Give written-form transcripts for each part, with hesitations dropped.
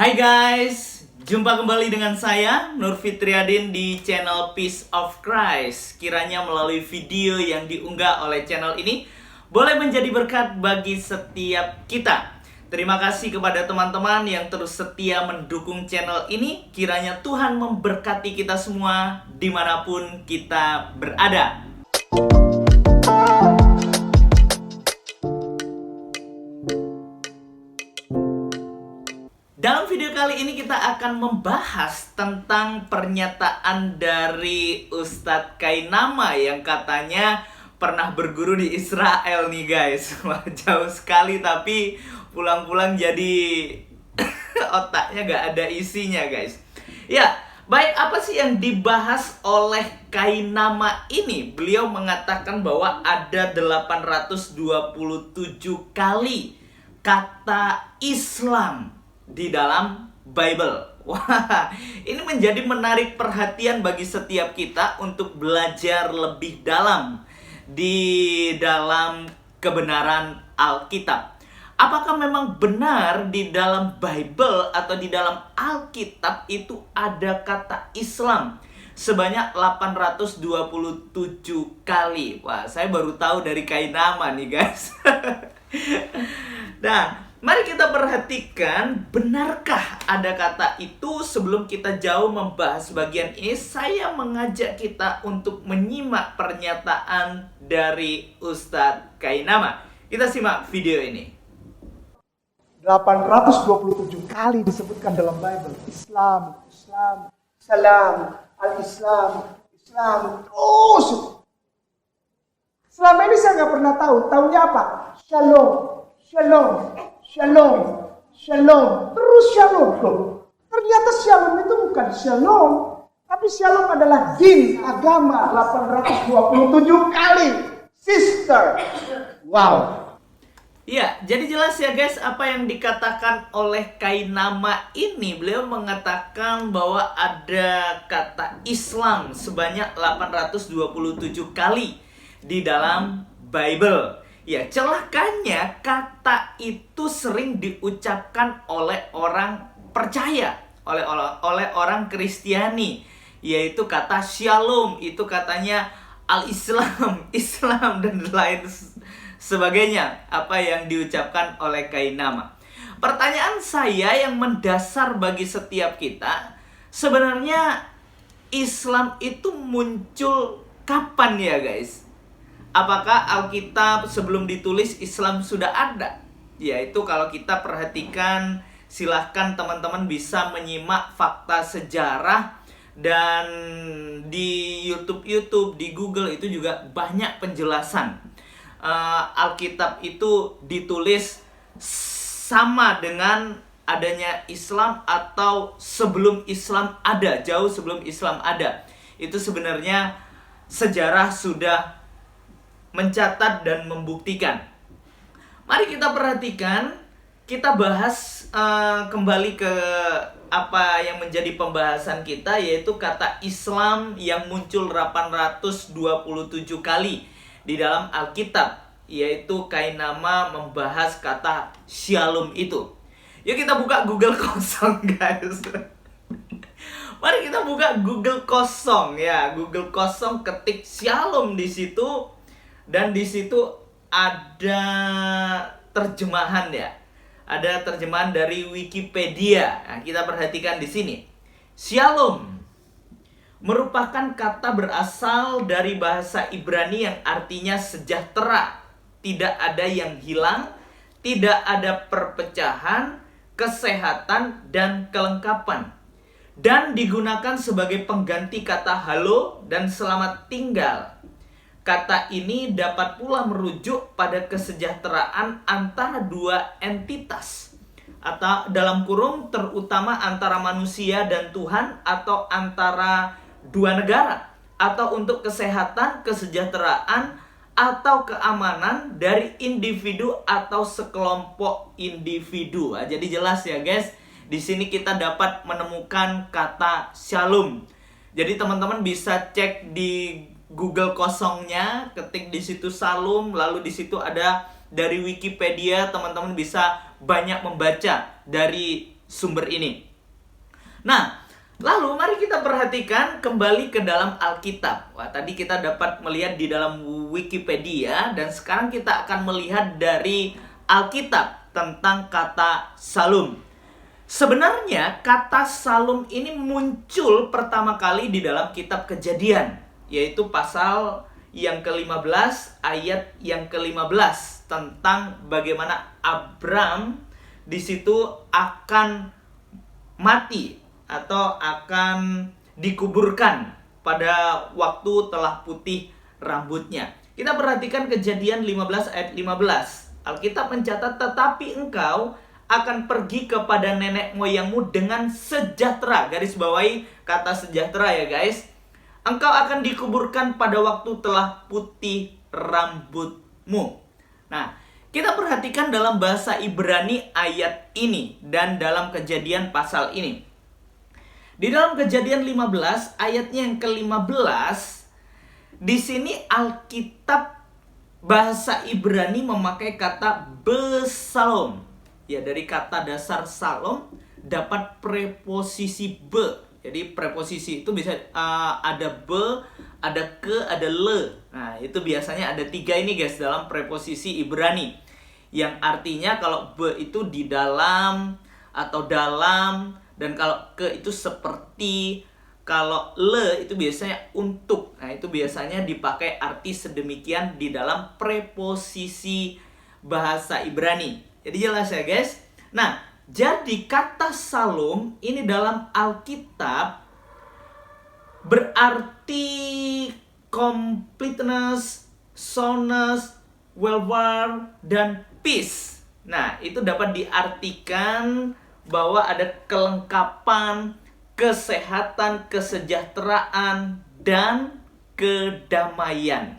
Hai guys, jumpa kembali dengan saya Nur Fitriadin di channel Peace of Christ. Kiranya melalui video yang diunggah oleh channel ini boleh menjadi berkat bagi setiap kita. Terima kasih kepada teman-teman yang terus setia mendukung channel ini. Kiranya Tuhan memberkati kita semua dimanapun kita berada. Dalam video kali ini kita akan membahas tentang pernyataan dari Ustadz Kainama yang katanya pernah berguru di Israel nih guys. Wah, jauh sekali tapi pulang-pulang jadi otaknya gak ada isinya guys. Ya, baik, apa sih yang dibahas oleh Kainama ini? Beliau mengatakan bahwa ada 827 kali kata Islam di dalam Bible. Wah, ini menjadi menarik perhatian bagi setiap kita untuk belajar lebih dalam di dalam kebenaran Alkitab. Apakah memang benar di dalam Bible atau di dalam Alkitab itu ada kata Islam sebanyak 827 kali? Wah, saya baru tahu dari Kainama nih guys. Nah, mari kita perhatikan, benarkah ada kata itu? Sebelum kita jauh membahas bagian ini, saya mengajak kita untuk menyimak pernyataan dari Ustadz Kainama. Kita simak video ini. 827 kali disebutkan dalam Bible. Islam, Islam, Salam, Al-Islam, Islam. Terus. Selama ini saya nggak pernah tahu. Taunya apa? Shalom, Shalom, Shalom, Shalom. Terus Shalom. Loh, ternyata Shalom itu bukan Shalom. Tapi Shalom adalah din, agama. 827 kali. Sister. Wow. Ya, jadi jelas ya guys apa yang dikatakan oleh Kainama ini. Beliau mengatakan bahwa ada kata Islam sebanyak 827 kali di dalam Bible. Ya, celakanya kata itu sering diucapkan oleh orang percaya, oleh orang Kristiani, yaitu kata Shalom, itu katanya Al-Islam, Islam dan lain sebagainya, apa yang diucapkan oleh Kainama. Pertanyaan saya yang mendasar bagi setiap kita, sebenarnya Islam itu muncul kapan ya guys? Apakah Alkitab sebelum ditulis Islam sudah ada? Yaitu kalau kita perhatikan, silahkan teman-teman bisa menyimak fakta sejarah. Dan di YouTube, di Google itu juga banyak penjelasan. Alkitab itu ditulis sama dengan adanya Islam atau sebelum Islam ada, jauh sebelum Islam ada. Itu sebenarnya sejarah sudah mencatat dan membuktikan. Mari kita perhatikan, kita bahas kembali ke apa yang menjadi pembahasan kita, yaitu kata Islam yang muncul 827 kali di dalam Alkitab, yaitu Kainama membahas kata Shalom itu. Yuk kita buka Google kosong guys. Mari kita buka Google kosong ya, Google kosong, ketik Shalom di situ. Dan di situ ada terjemahan ya. Ada terjemahan dari Wikipedia. Nah, kita perhatikan di sini. Shalom merupakan kata berasal dari bahasa Ibrani yang artinya sejahtera. Tidak ada yang hilang, tidak ada perpecahan, kesehatan, dan kelengkapan. Dan digunakan sebagai pengganti kata halo dan selamat tinggal. Kata ini dapat pula merujuk pada kesejahteraan antara dua entitas, atau dalam kurung terutama antara manusia dan Tuhan, atau antara dua negara, atau untuk kesehatan, kesejahteraan, atau keamanan dari individu atau sekelompok individu. Nah, jadi jelas ya guys, di sini kita dapat menemukan kata Shalom. Jadi teman-teman bisa cek di Google kosongnya, ketik di situ Shalom, lalu di situ ada dari Wikipedia, teman-teman bisa banyak membaca dari sumber ini. Nah, lalu mari kita perhatikan kembali ke dalam Alkitab. Wah, tadi kita dapat melihat di dalam Wikipedia, dan sekarang kita akan melihat dari Alkitab tentang kata salum. Sebenarnya kata salum ini muncul pertama kali di dalam kitab Kejadian, yaitu pasal yang ke-15 ayat yang ke-15 tentang bagaimana Abram di situ akan mati atau akan dikuburkan pada waktu telah putih rambutnya. Kita perhatikan Kejadian 15 ayat 15. Alkitab mencatat, tetapi engkau akan pergi kepada nenek moyangmu dengan sejahtera. Garis bawahi kata sejahtera ya guys. Engkau akan dikuburkan pada waktu telah putih rambutmu. Nah, kita perhatikan dalam bahasa Ibrani ayat ini dan dalam Kejadian pasal ini. Di dalam Kejadian 15 ayatnya yang ke-15, di sini Alkitab bahasa Ibrani memakai kata besalom. Ya, dari kata dasar salom dapat preposisi be. Jadi preposisi itu bisa ada be, ada ke, ada le. Nah, itu biasanya ada 3 ini guys dalam preposisi Ibrani. Yang artinya kalau be itu di dalam atau dalam, dan kalau ke itu seperti, kalau le itu biasanya untuk. Nah, itu biasanya dipakai arti sedemikian di dalam preposisi bahasa Ibrani. Jadi jelas ya guys. Nah, jadi kata salum ini dalam Alkitab berarti completeness, soundness, welfare, dan peace. Nah, itu dapat diartikan bahwa ada kelengkapan, kesehatan, kesejahteraan, dan kedamaian.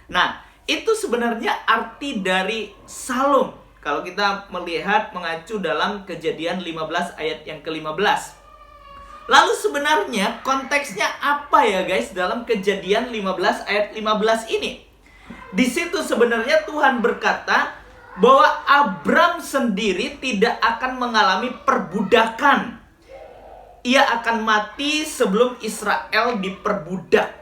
Nah, itu sebenarnya arti dari salum. Kalau kita melihat mengacu dalam Kejadian 15 ayat yang ke-15. Lalu sebenarnya konteksnya apa ya guys dalam Kejadian 15 ayat 15 ini? Di situ sebenarnya Tuhan berkata bahwa Abram sendiri tidak akan mengalami perbudakan. Ia akan mati sebelum Israel diperbudak.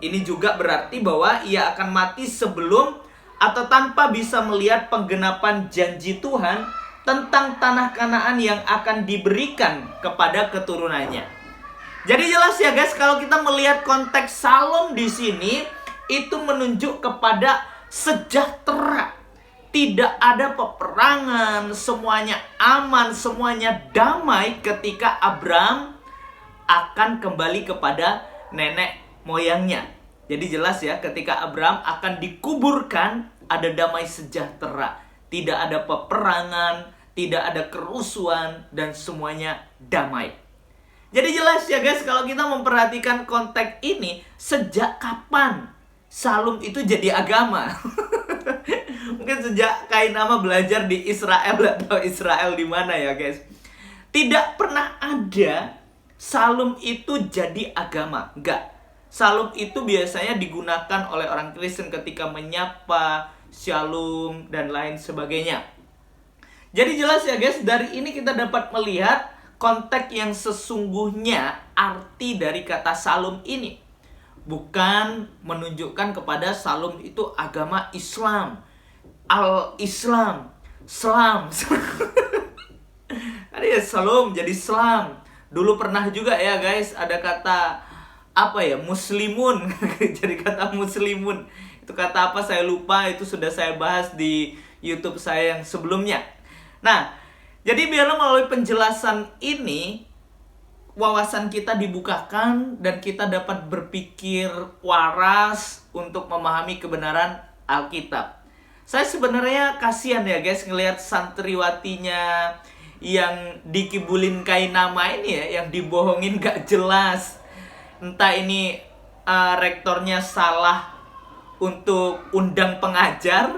Ini juga berarti bahwa ia akan mati sebelum atau tanpa bisa melihat penggenapan janji Tuhan tentang tanah Kanaan yang akan diberikan kepada keturunannya. Jadi jelas ya guys, kalau kita melihat konteks salom di sini itu menunjuk kepada sejahtera. Tidak ada peperangan, semuanya aman, semuanya damai ketika Abram akan kembali kepada nenek moyangnya. Jadi jelas ya, ketika Abram akan dikuburkan, ada damai sejahtera. Tidak ada peperangan, tidak ada kerusuhan, dan semuanya damai. Jadi jelas ya guys, kalau kita memperhatikan konteks ini, sejak kapan salum itu jadi agama? Mungkin sejak Kainama belajar di Israel atau Israel di mana ya guys. Tidak pernah ada salum itu jadi agama, enggak. Salum itu biasanya digunakan oleh orang Kristen ketika menyapa, shalom, dan lain sebagainya. Jadi jelas ya guys, dari ini kita dapat melihat konteks yang sesungguhnya arti dari kata salum ini. Bukan menunjukkan kepada salum itu agama Islam. Al-Islam, Islam. Ada ya salum jadi Islam. Dulu pernah juga ya guys, ada kata apa ya, muslimun. Jadi kata muslimun itu kata apa saya lupa, itu sudah saya bahas di YouTube saya yang sebelumnya. Nah, jadi biarlah melalui penjelasan ini wawasan kita dibukakan dan kita dapat berpikir waras untuk memahami kebenaran Alkitab. Saya sebenarnya kasihan ya guys ngelihat santriwatinya yang dikibulin Kainama ini ya, yang dibohongin gak jelas. Entah ini rektornya salah untuk undang pengajar,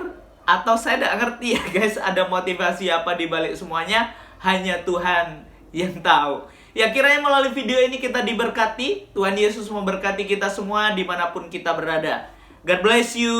atau saya tidak ngerti ya guys, ada motivasi apa di balik semuanya, hanya Tuhan yang tahu. Ya, kiranya melalui video ini kita diberkati. Tuhan Yesus memberkati kita semua dimanapun kita berada. God bless you.